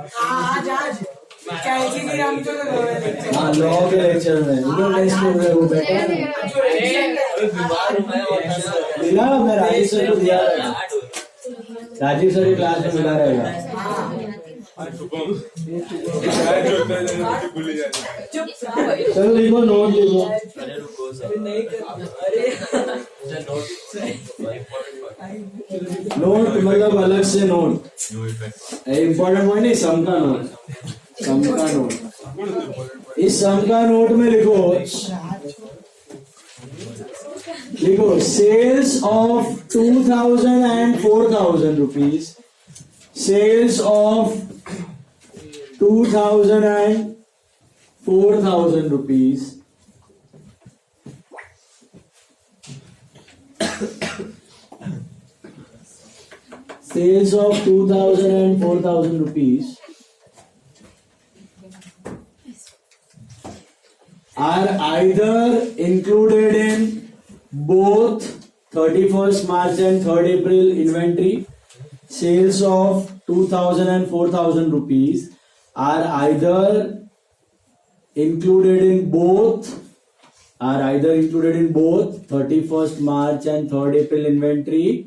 आज कैसी भी हम तो हाँ लॉ के लेक्चर में टेस्ट में वो बैठा मिला मैं राजीव सर को दिया राजीव सर की क्लास में मिला रहेगा चलो लिखो नोट लिखो नोट मतलब अलग से नोट इम्पोर्टेंट पॉइंट नहीं सम का नोट सम का नोट इस सम का नोट में लिखो sales of 2000 and 4000 rupees sales of 2000 and 4000 rupees sales of 2000 and 4000 rupees are either included in both 31st March and 3rd April inventory. Sales of 2000 and 4000 rupees are either included in both 31st March and 3rd April inventory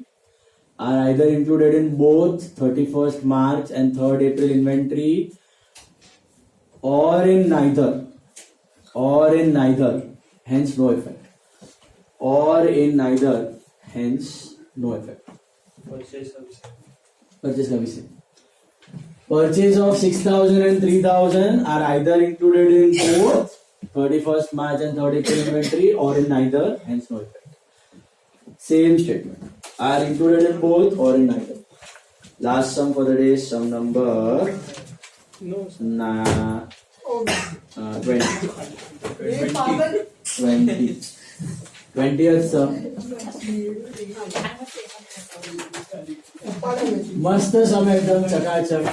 are either included in both 31st March and 3rd April inventory or in neither hence no effect or in neither hence no effect. Purchase का विषय purchase of 6000 and 3000 are either included in both 31st March and 3rd April inventory or in neither hence no effect. Same statement are included in both or in neither. Last sum for the day is sum number 20th sum. मस्त समय एकदम चकाचक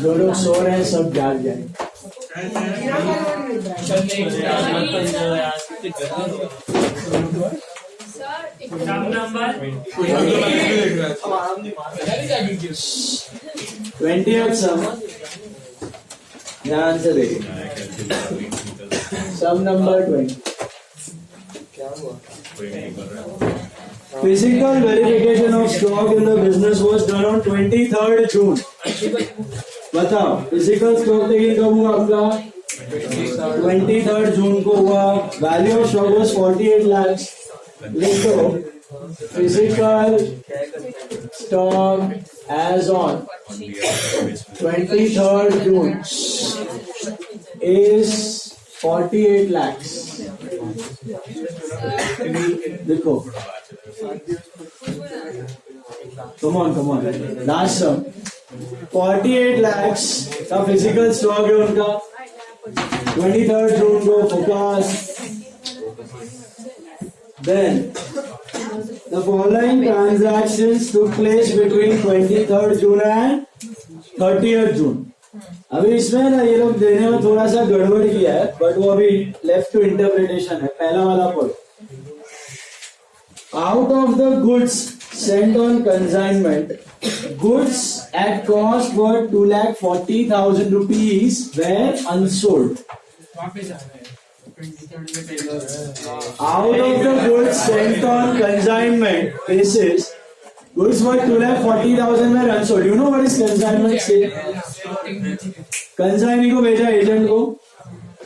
जो लोग सो रहे हैं सब जाग जाए नंबर 20th sum ध्यान से देखिए सम number 20 Physical verification of stock in the business was done on 23rd June. बताओ फिजिकल स्टॉक टेकिंग कब हुआ आपका 23rd जून को हुआ value of stock was 48 lakhs लिखो physical stock as on 23rd June is 48 lakhs देखो come on last sum 48 lakhs का physical stock है उनका 23rd जून को focus then the following transactions took place between 23rd June and 30th June. अभी इसमें ना ये लोग देने में थोड़ा सा गड़बड़ किया है बट वो अभी लेफ्ट टू इंटरप्रिटेशन है पहला वाला point out of the goods sent on consignment goods at cost were 2,40,000 rupees were unsold. Out of the goods sent on consignment basis goods worth 2,40,000 were unsold. You know what is consignment say? Consignee को भेजा agent को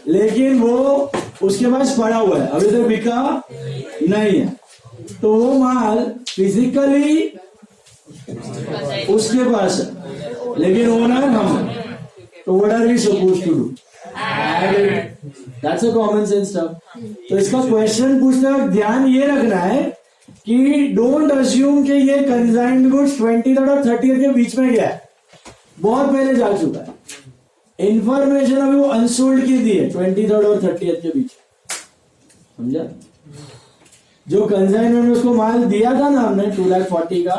लेकिन वो उसके पास पड़ा हुआ है अभी तक बिका नहीं है तो वो माल फिजिकली उसके पास है लेकिन ओनर हम तो what are we supposed to do add it that's a common sense stuff तो इसका क्वेश्चन पूछते वक्त ध्यान ये रखना है कि डोंट अज्यूम कि ये कंसाइन्ड गुड्स 23rd और 30th के बीच में गया है बहुत पहले जा चुका है इंफॉर्मेशन अभी वो अनसोल्ड की दी है 23rd और 30th के बीच समझा जो कंसाइनमेंट में उसको माल दिया था ना हमने 2,40,000 का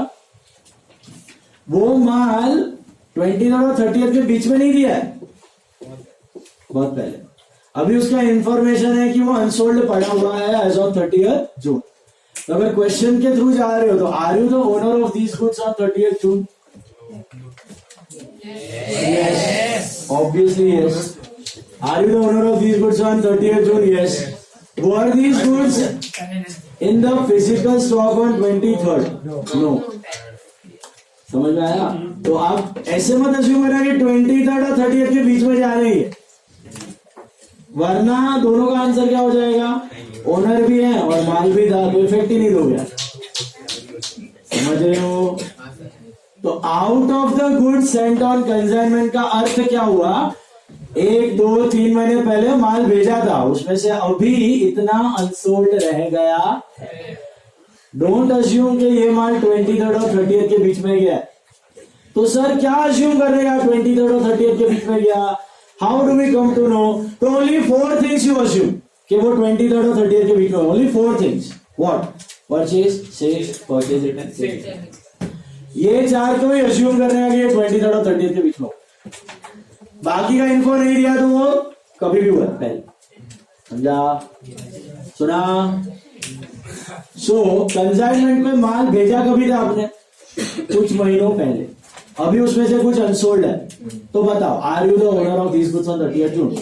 वो माल 23rd और 30th के बीच में नहीं दिया है बहुत पहले अभी उसका इंफॉर्मेशन है कि वो अनसोल्ड पड़ा हुआ है एज ऑफ 30th जून तो अगर क्वेश्चन के थ्रू जा रहे हो तो are you the owner of these goods on 30th June Yes. Obviously yes. Are you the owner of these goods on 30th June? Yes. Were these goods in the physical stock on 23rd? No. समझ में आया? तो आप ऐसे मत assume करना कि 23rd और 30th के बीच में जा रही है, वरना दोनों का आंसर क्या हो जाएगा? ओनर भी है और माल भी था, तो इफेक्ट ही नहीं दोगे। समझ रहे हो? तो out of the goods Saint on consignment का अर्थ क्या हुआ? 1, 2, 3 महीने पहले माल भेजा था, उसमें से अभी इतना अनसोल्ड रह गया है। डोंट अज्यूम कि ये माल 23rd और 30th के बीच में गया। तो सर क्या अज्यूम करेगा 23rd और 30th के बीच में गया? How do we come to know? तो ओनली 4 थिंग्स यू अज्यूम कि वो 23rd और 30th के बीच में। Only 4 things. What? Purchase, sales, purchase return, sales. ये 4 को ही अज्यूम करने का कि ये 23rd और 30th के बीच में हो। बाकी का इन्फो नहीं दिया तो वो कभी भी हुआ पहले। समझा? सुना? सो कंसाइनमेंट में माल भेजा कभी था आपने? कुछ महीनों पहले। अभी उसमें से कुछ अनसोल्ड है, तो बताओ, are you the owner of these goods on 30th June?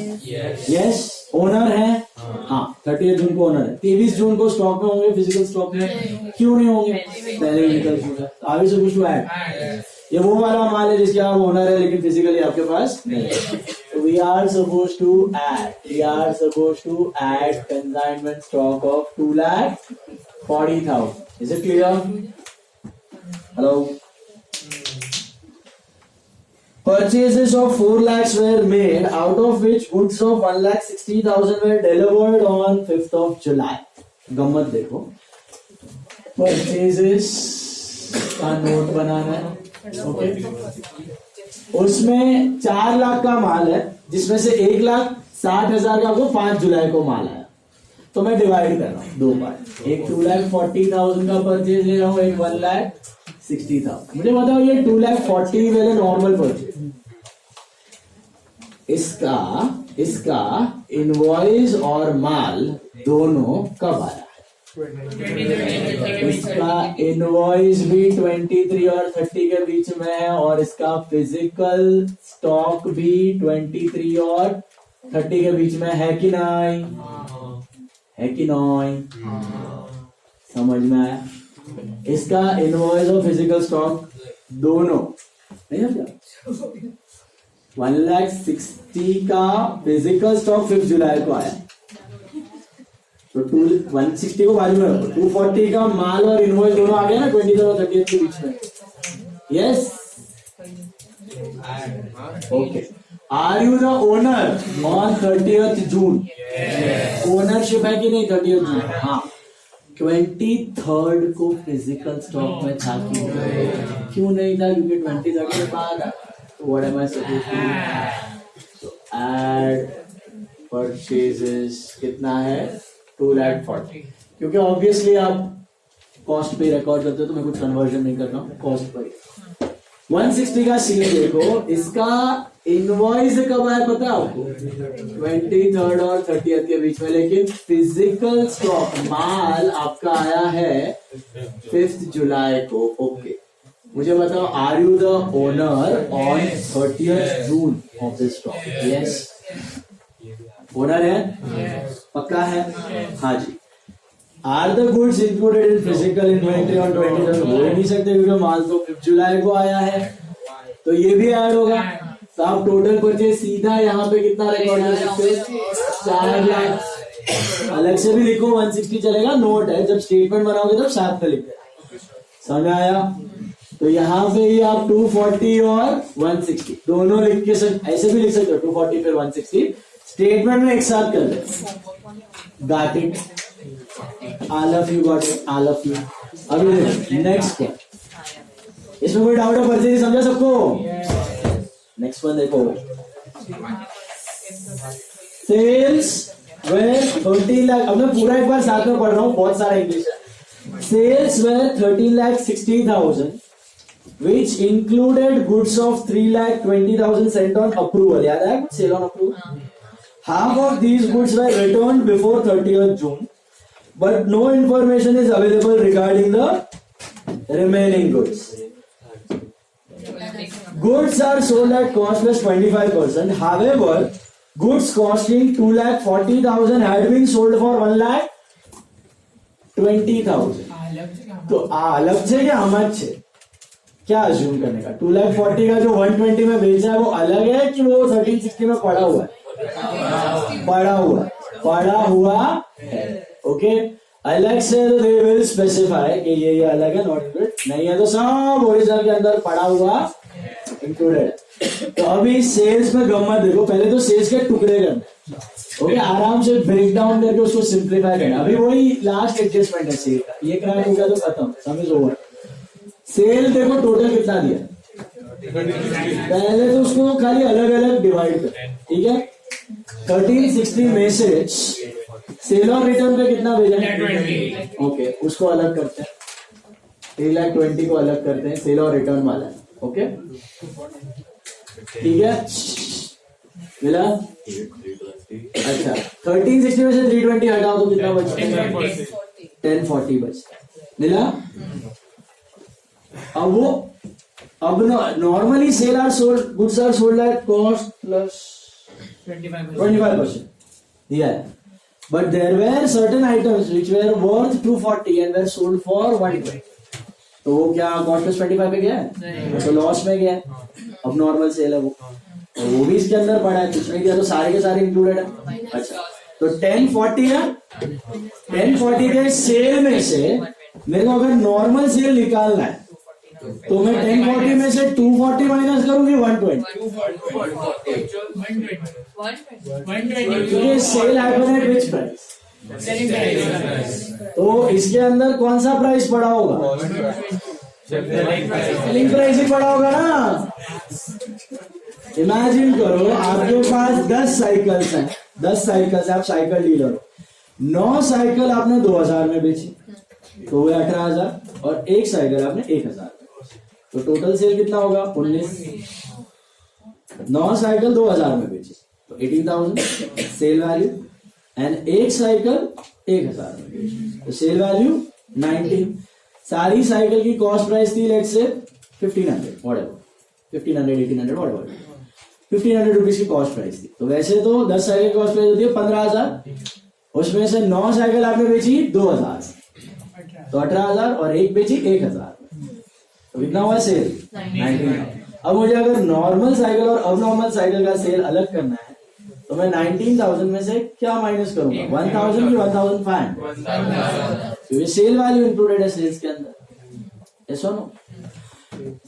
Yes, owner है। हाँ, 30th जून को ओनर है। 23 जून को स्टॉक में होंगे, फिजिकल स्टॉक में? क्यों नहीं होंगे? पहले ही निकल चुका है। आगे से कुछ टू ऐड। ये वो वाला माल है जिसके आप ओनर है लेकिन फिजिकली आपके पास नहीं है। We are supposed to add consignment stock of 2,40,000. Is it clear? Hello? Purchases of 4 lakhs were made, out of which goods of 1,60,000 were delivered on 5th of July. गम्मत देखो, परचेजेस का note बनाना है। Okay, उसमें 4 लाख का माल है, जिसमें से 1,60,000 का आपको 5 जुलाई को माल आया। तो मैं डिवाइड कर रहा हूँ 2 पार्ट। एक 2,40,000 का परचेज ले रहा हूँ, एक 1,60,000। मुझे बताओ ये 2,40,000 वाले नॉर्मल परचेज, इसका इनवॉइस और माल दोनों कब आया? इसका इनवॉइस भी 23 और 30 के बीच में है, और इसका फिजिकल स्टॉक भी 23 और 30 के बीच में है कि नहीं? है कि नहीं? समझ में आया? इसका इनवॉइस और फिजिकल स्टॉक दोनों नहीं है क्या? 1,60,000 का फिजिकल स्टॉक 5 जुलाई को आया, तो 160 को बाजू में रखो। 240 का माल और इनवॉइस दोनों आ गया ना 23 और 30 के बीच में। Yes, okay. Are you the owner on 30th June? Ownership है कि नहीं 30th जून? हाँ। 23rd को फिजिकल स्टॉक में था क्यों नहीं था? क्योंकि 23rd के बाद। तो what am I supposed to? Add purchases कितना है? 2,40,000। क्योंकि ऑब्वियसली आप कॉस्ट पे रिकॉर्ड करते हो, तो मैं कुछ कन्वर्जन नहीं कर रहा हूँ, कॉस्ट पे। 160 का सीन देखो, इसका इनवॉइस कब आया पता है आपको? 23rd और 30th के बीच में, लेकिन फिजिकल स्टॉक माल आपका आया है 5th जुलाई को। ओके, मुझे बताओ, are you the owner on 30th June of this stock? Yes, owner है? पक्का है? हाँ जी। Are the goods included in physical inventory on 23rd? हो ही नहीं सकते क्योंकि माल तो 5 जुलाई को आया है, तो ये भी ऐड होगा। तो आप टोटल परचेज सीधा यहाँ पे कितना रिकॉर्ड कर सकते हो? 4 लाख। अलग से भी लिखो, 160 चलेगा, नोट है, जब स्टेटमेंट बनाओगे तब साथ में लिखो। समझ आया? तो यहाँ पे ही आप 240 और 160 दोनों लिख के ऐसे भी लिख सकते हो, 240 फिर 160 स्टेटमेंट में एक साथ कर दे। Got it? All of you got it? All of you? अभी नेक्स्ट है, इसमें कोई डाउट है? परचेज समझा सबको? नेक्स्ट वन देखो, सेल्स वेर 13 लाख। अब मैं पूरा एक बार साथ में पढ़ रहा हूँ, बहुत सारा इंग्लिश है। Sales were 13,60,000 which included goods of 3,20,000 sent on approval. याद है sale on approval? Half of these goods were returned before 30th June, but no information is available regarding the remaining goods. goods are sold at cost plus 25%. However, goods costing 2,40,000 had been sold for 1,20,000. तो अलग से क्या हमच है क्या assume करने का 2,40,000 का जो 120 में बेचा है वो अलग है कि वो 1360 में पड़ा हुआ है पड़ा हुआ है ओके अलग से तो दे विल स्पेसिफाई कि ये अलग है नॉट इंक्लूडेड नहीं है तो सब ओरिजिनल के अंदर पड़ा हुआ इंक्लूडेड है तो अभी सेल्स में गम्मत देखो पहले तो सेल्स के टुकड़े करने ओके आराम से ब्रेक डाउन करके उसको सिंप्लीफाई करना अभी वही लास्ट एडजस्टमेंट है सेल का ये क्रैक हो गया तो खत्म समझ ओवर सेल देखो टोटल कितना दिया पहले तो उसको खाली अलग अलग डिवाइड कर ठीक है 1360 में से सेल और रिटर्न पे कितना भेजा ओके उसको अलग करते हैं 3,20,000 को अलग करते हैं सेल और रिटर्न वाला ओके ठीक है मिला अच्छा 1360 में से 320 हटाओ तो कितना बचता है 1040 बचता है मिला अब normally sale are sold goods are sold at cost plus 25% दिया है but there were certain items which were worth 240 and were sold for 120 तो वो क्या कॉस्ट प्लस 25 पे गया है तो लॉस में गया है अब नॉर्मल सेल है वो भी इसके अंदर पड़ा है कुछ नहीं किया तो सारे के सारे इंक्लूडेड है अच्छा तो 1040 है 1040 के सेल में से मेरे को अगर नॉर्मल सेल निकालना है तो मैं 1040 में से 240 माइनस करूंगी 120 क्योंकि sale happen at which price तो इसके अंदर कौन सा प्राइस पड़ा होगा सेलिंग प्राइस ही पड़ा होगा ना इमेजिन करो आपके पास 10 साइकिल्स हैं 10 साइकिल्स आप साइकिल डीलर हो 9 साइकिल आपने 2000 में बेची तो वो 18,000 और एक साइकिल आपने 1,000 तो टोटल सेल कितना होगा 19 9 साइकिल 2000 में बेची तो 18,000 सेल वैल्यू एंड एक साइकिल 1,000 में बेची तो सेल वैल्यू 19 सारी साइकिल की कॉस्ट प्राइस थी let's say 1,500 whatever 1,500 1,800 whatever 1,500 rupees की कॉस्ट प्राइस थी तो वैसे तो 10 साइकिल की कॉस्ट प्राइस होती है 15,000 उसमें से 9 साइकिल आपने बेची 2,000 तो 18,000 और एक बेची 1,000 तो कितना हुआ सेल 19,000 अब मुझे अगर नॉर्मल साइकिल और अब नॉर्मल साइकिल का सेल अलग करना है तो मैं 19,000 में से क्या माइनस करूंगा 1,000 की 1,500 क्योंकि सेल वैल्यू इंक्लूडेड है सेल्स के अंदर ऐसा नो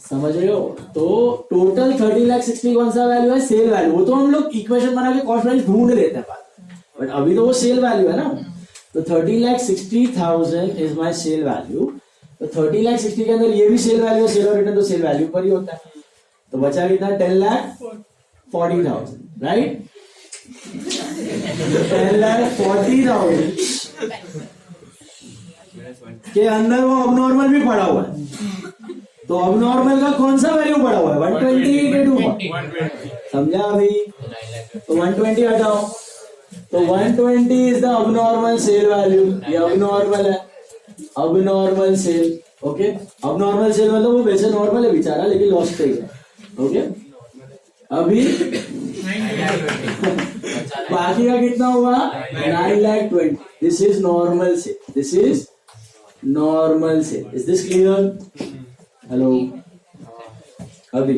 समझ रहे हो तो टोटल 30,60,000 कौन सा वैल्यू है सेल वैल्यू वो तो हम लोग इक्वेशन बना के कॉस्ट प्राइस ढूंढ लेते हैं बट अभी तो वो सेल वैल्यू है ना तो 30,60,000 इज माई सेल वैल्यू तो 30,60,000 के अंदर ये भी सेल वैल्यू है सेल और रिटर्न तो सेल वैल्यू पर ही होता है तो बचा कितना 10,40,000 राइट 10,40,000 के अंदर वो अब नॉर्मल भी पड़ा हुआ है तो अब नॉर्मल का कौन सा वैल्यू पड़ा हुआ है 120 के 240 समझा अभी तो 120 हटाओ तो 120 इज द अब नॉर्मल सेल वैल्यू ये अब नॉर्मल है अब नॉर्मल सेल ओके अब नॉर्मल सेल मतलब वो वैसे नॉर्मल है बेचारा लेकिन लॉस पे है ओके अभी बाकी का कितना हुआ 9,20,000 this is normal sale this is normal sale is this clear hello अभी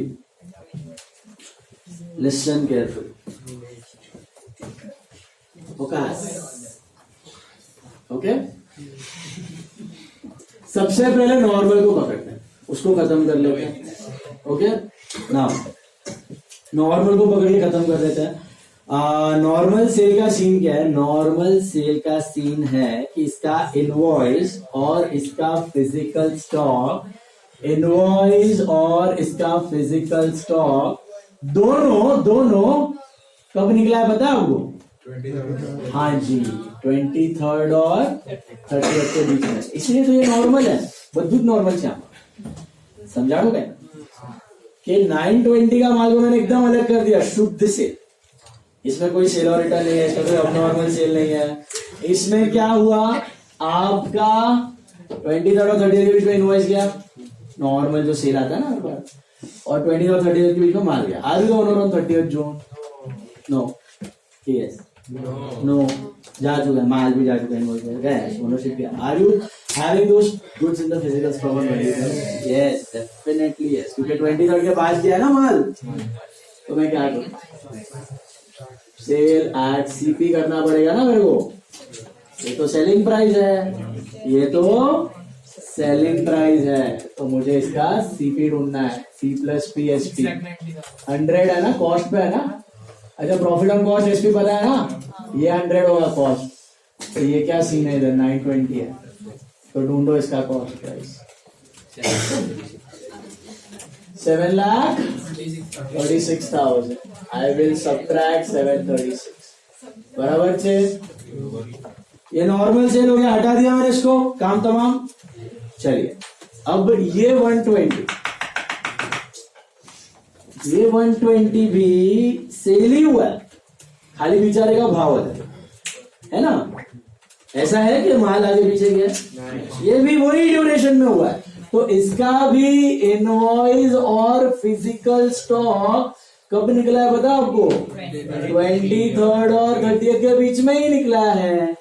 लिसन केयरफुल फोकस ओके सबसे पहले नॉर्मल को पकड़ते हैं उसको खत्म कर लेते हैं ओके ना नॉर्मल को पकड़ के खत्म कर देते हैं नॉर्मल सेल का सीन क्या है नॉर्मल सेल का सीन है कि इसका इनवॉइस और इसका फिजिकल स्टॉक इनवॉइस और इसका फिजिकल स्टॉक दोनों कब निकला है पता है आपको हाँ जी 23rd और 30th के बीच में इसलिए तो ये नॉर्मल है बदबूत नॉर्मल से समझा दो क्या कि 920 का माल को मैंने एकदम अलग कर दिया शुद्ध सेल इसमें कोई सेल और रिटर्न नहीं है इसमें कोई अबनॉर्मल सेल नहीं है इसमें क्या हुआ आपका 23rd और 30th के बीच में इनवॉइस गया नॉर्मल जो सेल आता है ना और 20 और 30 के बीच में माल गया। Are you the owner on 30th June? No. Yes, no, जा चुका है, माल भी जा चुका है, गया ओनरशिप किया। Are you having those goods in the physical stock on 23rd? Yes, definitely yes, क्योंकि 23rd के बाद गया ना माल। तो मैं क्या करूँ? सेल एट सीपी करना पड़ेगा ना मेरे को। ये तो सेलिंग प्राइस है, ये तो सेलिंग प्राइस है, तो मुझे इसका सीपी ढूंढना है। C plus P S P 100 है ना, कॉस्ट पे है ना। अच्छा, प्रॉफिट ऑन कॉस्ट एसपी पता है ना, ये 100 होगा कॉस्ट। तो ये क्या सीन है इधर? 920 है, तो ढूंढो इसका cost price. 7,36,000। I will subtract 736 बराबर से। ये नॉर्मल सेल हो गया, हटा दिया मैंने इसको, काम तमाम। चलिए अब ये 120 भी सेल ही हुआ है, खाली बेचारे का भाव है ना। ऐसा है कि माल आगे पीछे गया, ये भी वही ड्यूरेशन में हुआ है। तो इसका भी इनवॉइस और फिजिकल स्टॉक कब निकला है पता आपको? 23rd और 30th के बीच में ही निकला है।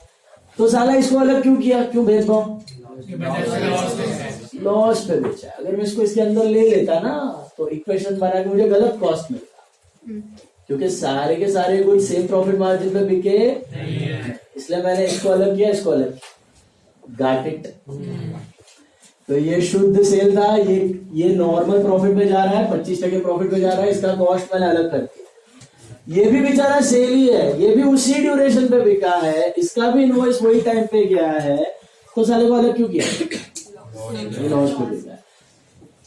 तो साला इसको अलग क्यों किया? क्यों भेदभाव? लॉस पे बेचा। अगर मैं इसको इसके अंदर ले लेता ना, तो इक्वेशन बना के मुझे गलत कॉस्ट मिलता, क्योंकि सारे के सारे गुड सेम प्रॉफिट मार्जिन पे बिके, इसलिए मैंने इसको अलग किया, इसको अलग किया। Got it? तो ये शुद्ध सेल था, ये नॉर्मल प्रॉफिट पे जा रहा है, 25% प्रॉफिट पे जा रहा है, इसका कॉस्ट मैंने अलग कर दिया। ये भी बेचारा सेल ही है, ये भी उसी ड्यूरेशन पे बिका है, इसका भी इनवॉइस वही टाइम पे गया है, तो साले को अलग क्यों किया? लॉस पे बिका है।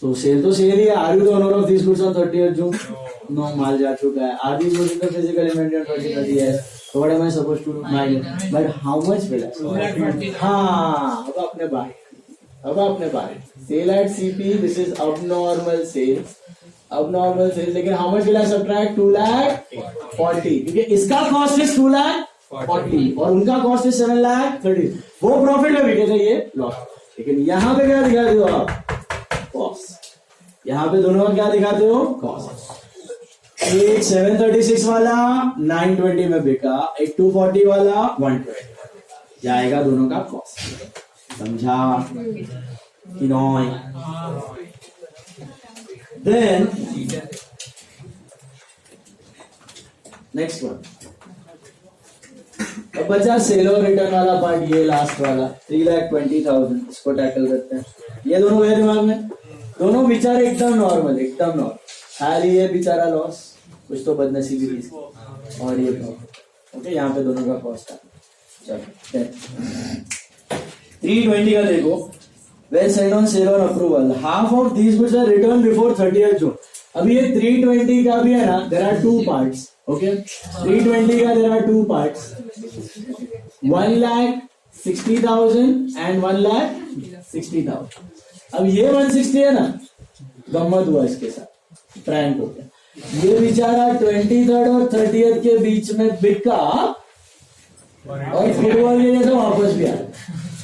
तो सेल ही है। Are you the owner of this goods on 30th June? No, माल जा चुका है। Are this goods in the physical inventory on 2030? Yes. So what am I supposed to do? But how much will I? हाँ, अब आपने बारी। Sale at CP, this is abnormal sales. लेकिन how much will I subtract? 2,40,000, क्योंकि इसका cost है 2,40,000 और उनका कॉस्ट है 7,30,000। वो प्रॉफिट में बिके थे, ये लॉस। लेकिन यहाँ पे क्या दिखाते हो आप? कॉस्ट। यहाँ पे दोनों का क्या दिखाते हो? कॉस्ट। एक 736 वाला 920 में बिका, एक 240 वाला 120 जाएगा, दोनों का कॉस्ट। समझा कि नहीं? Then next one. अब बचा सेल और रिटर्न वाला पार्ट, ये लास्ट वाला 3,20,000। इसको टैकल करते हैं। ये दोनों गए दिमाग में, दोनों बेचारे एकदम नॉर्मल। खाली ये बेचारा लॉस, कुछ तो बदनसीबी थी, और ये प्रॉफिट। ओके, यहाँ पे दोनों का कॉस्ट है। चलो 320 का देखो। When sent on sale or approval, half of these goods are returned before 30th June. अब ये 320 का भी है ना, there are two parts. Okay, 320 का there are two parts. 1,60,000 and 1,60,000. अब ये 160 है ना, गम्मत हुआ इसके साथ, प्रैंक हो गया। ये बेचारा 23rd और 30th के बीच में बिका और फुटबॉल के जैसे वापस भी आया।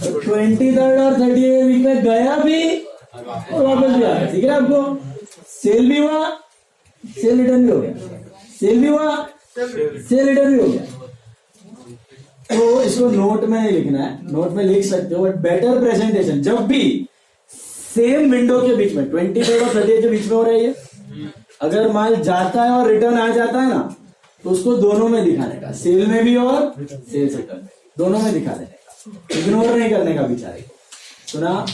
23rd और 30th के बीच में गया भी और वापस भी आया। ठीक है आपको? सेल भी हुआ, सेल रिटर्न भी हो गया, सेल भी हुआ, सेल रिटर्न भी हो गया। तो इसको नोट में नहीं लिखना है, नोट में लिख सकते हो, बट बेटर प्रेजेंटेशन जब भी सेम विंडो के बीच में 23rd और 30th के बीच में हो रहा है ये, अगर माल जाता है और रिटर्न आ जाता है ना, तो उसको दोनों में दिखाने का, सेल में भी और सेल्स रिटर्न दोनों में दिखा देने का, इग्नोर नहीं करने का बेचारे को। सुना?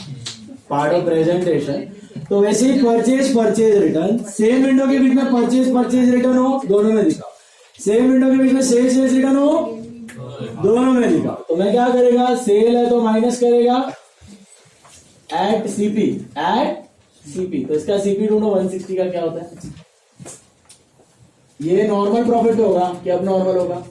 Part of presentation. तो वैसे ही परचेज रिटर्न, सेम विंडो के बीच में परचेज रिटर्न हो, दोनों में दिखाओ। सेम विंडो के बीच में सेल्स रिटर्न हो, दोनों में दिखाओ। तो मैं क्या करेगा, सेल है तो माइनस करेगा एट सीपी, तो इसका सीपी ढूंढो 160 का क्या होता है। ये नॉर्मल प्रॉफिट होगा कि अब नॉर्मल होगा?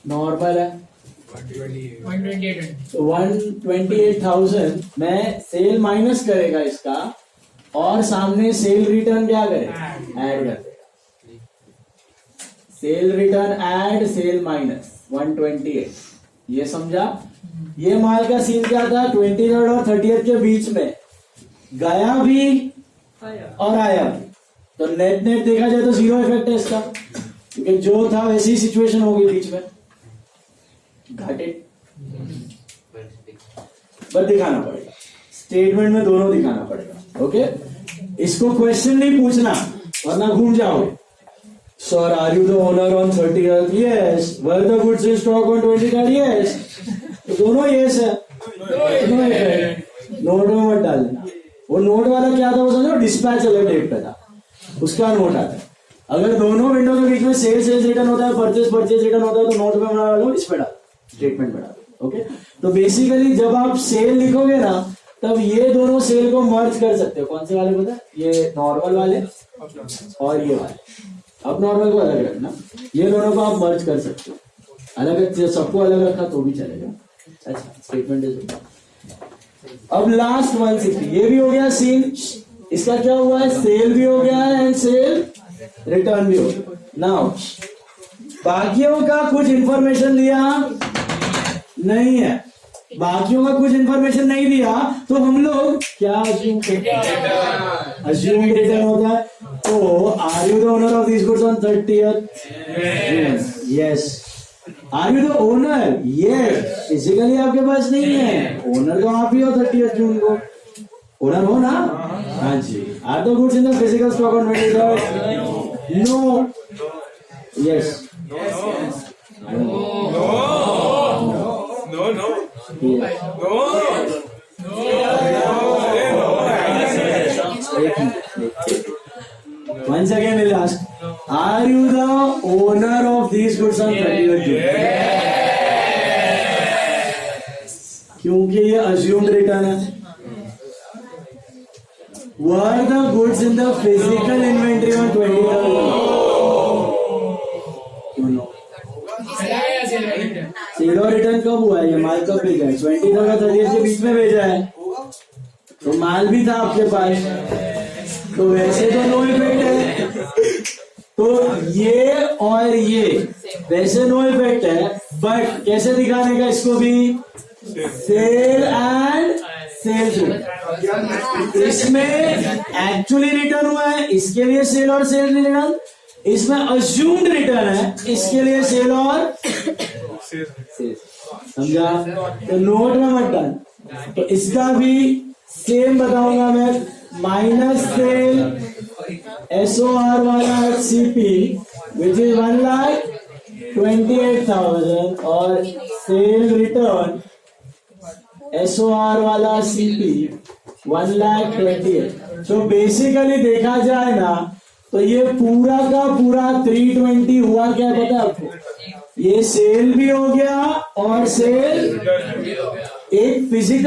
नॉर्मल है 128,000 में सेल माइनस करेगा इसका, और सामने सेल रिटर्न क्या करेगा, ऐड कर देगा। Sale return add sale minus 128। ये समझा? ये माल का सीन क्या था, 23rd और 30th के बीच में गया भी और आया भी। तो नेट नेट देखा जाए तो जीरो इफेक्ट है इसका, क्योंकि जो था वैसी सिचुएशन हो गई बीच में। घाटे बस दिखाना पड़ेगा, स्टेटमेंट में दोनों दिखाना पड़ेगा। ओके, इसको क्वेश्चन नहीं पूछना वरना घूम जाओगे। Sir, are you the owner on 30th? Yes. Were the goods in stock on 23rd? Yes. तो दोनों यस है, दोनों इफेक्ट। नोट में मत डालना। वो नोट वाला क्या था, वो समझो डिस्पैच अलग डेट पे था, उसका नोट आता है। अगर दोनों विंडो के बीच में सेल्स रिटर्न होता है, परचेज रिटर्न होता है, तो नोट में बना लो, इस पे डालो, स्टेटमेंट में डालो। ओके, तो बेसिकली जब आप सेल लिखोगे ना, तब ये दोनों सेल को मर्ज कर सकते हो। कौन से वाले पता है? ये नॉर्मल वाले और ये वाले। अब नॉर्मल को अलग रखना, ये दोनों को आप मर्ज कर सकते हो। अलग, सबको अलग रखा तो भी चलेगा। अच्छा, स्टेटमेंट इज। अब लास्ट 160, ये भी हो गया सीन। इसका क्या हुआ है? सेल भी हो गया है एंड सेल रिटर्न भी हो गया। नाउ बाकियों का कुछ इंफॉर्मेशन लिया नहीं है, बाकियों का कुछ इंफॉर्मेशन नहीं दिया, तो हम लोग क्या अज्यूम करते हैं? अज्यूम रिटर्न होता है। तो are you the owner of this goods on 30th? Yes. Are you the owner? Yes. Physically आपके पास नहीं है, ओनर तो आप ही हो 30th जून को, ओनर हो ना? हाँ जी। Are the goods in the physical stock on 23rd? No. Yes. Once again we'll ask, are you the owner of these goods on 30th June? क्योंकि ये assumed return है। Were the goods in the physical inventory on 23rd June? सीधो return कब हुआ है? ये माल कब भेजा है? 23rd और 30th के बीच में भेजा है, तो माल भी था आपके पास, तो वैसे तो नो इफेक्ट है। तो ये और ये वैसे नो इफेक्ट है, बट कैसे दिखाने का इसको भी? Sale and sales. इसमें एक्चुअली रिटर्न हुआ है, इसके लिए सेल और सेल रिटर्न। इसमें अज्यूम्ड रिटर्न है, इसके लिए सेल और समझा? तो नोट में मत डाल। तो इसका भी सेम बताऊंगा मैं, माइनस सेल SOR वाला CP विच इज 1,28,000 और सेल रिटर्न SOR वाला CP 1,28,000। तो बेसिकली देखा जाए ना, तो ये पूरा का पूरा 320 हुआ क्या पता है आपको? ये सेल भी हो गया और सेल एक फिजिकल